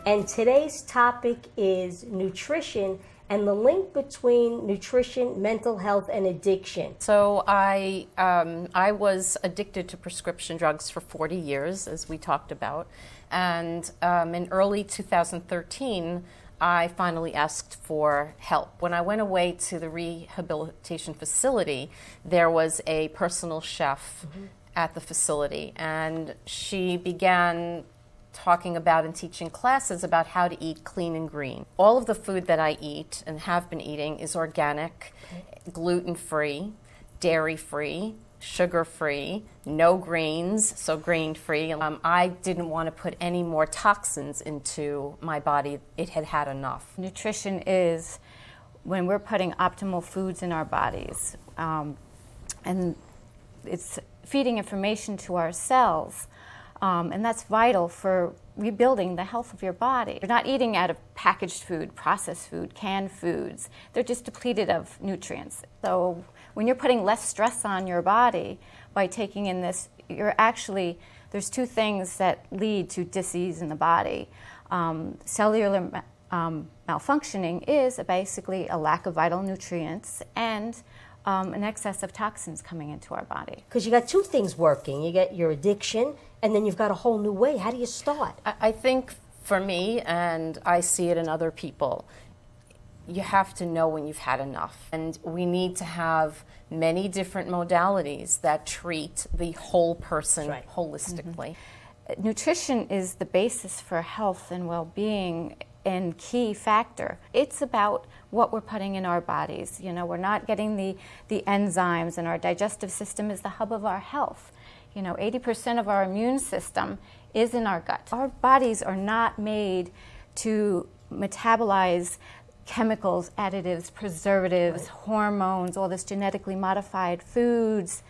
And today's topic is nutrition and the link between nutrition, mental health, and addiction. So I was addicted to prescription drugs for 40 years, as we talked about. And in early 2013, I finally asked for help. When I went away to the rehabilitation facility, there was a personal chef at the facility, and she began talking about and teaching classes about how to eat clean and green. All of the food that I eat and have been eating is organic, gluten-free, dairy-free, sugar-free, no grains, so grain-free. I didn't want to put any more toxins into my body. It had had enough. Nutrition is when we're putting optimal foods in our bodies, and it's feeding information to our cells. And that's vital for rebuilding the health of your body. You're not eating out of packaged food, processed food, canned foods. They're just depleted of nutrients. So when you're putting less stress on your body by taking in this, there's two things that lead to disease in the body. Cellular malfunctioning is basically a lack of vital nutrients and an excess of toxins coming into our body. Because you got two things working. You get your addiction, and then you've got a whole new way. How do you start? I think for me, and I see it in other people, you have to know when you've had enough. And we need to have many different modalities that treat the whole person holistically. Nutrition is the basis for health and well-being and key factor. It's about what we're putting in our bodies. You know, we're not getting the enzymes, and our digestive system is the hub of our health. You know, 80% of our immune system is in our gut. Our bodies are not made to metabolize chemicals, additives, preservatives, hormones, all this genetically modified foods.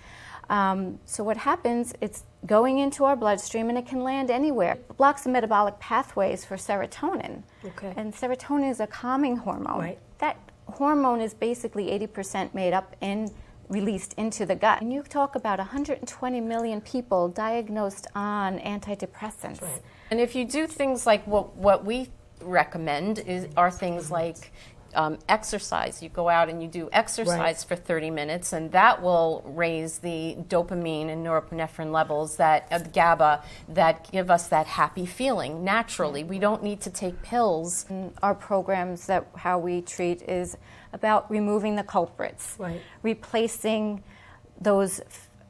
So what happens, it's going into our bloodstream, and it can land anywhere. It blocks the metabolic pathways for serotonin. And serotonin is a calming hormone. That hormone is basically 80% made up and released into the gut. And you talk about 120 million people diagnosed on antidepressants. And if you do things like what we recommend are things like exercise. You go out and you do exercise for 30 minutes, and that will raise the dopamine and norepinephrine levels, that GABA, that give us that happy feeling naturally. We don't need to take pills. And our programs, how we treat, is about removing the culprits, replacing those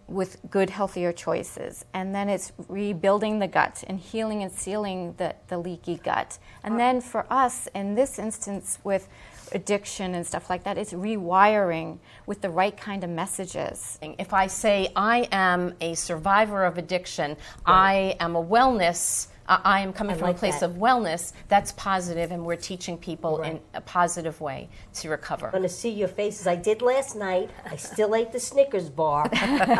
with good, healthier choices. And then it's rebuilding the gut and healing and sealing the leaky gut. And then for us, in this instance with addiction and stuff like that, it's rewiring with the right kind of messages. If I say I am a survivor of addiction, I am a wellness, I am coming from a place of wellness, that's positive, and we're teaching people in a positive way to recover. I'm going to see your faces. I did last night. I still ate the Snickers bar. But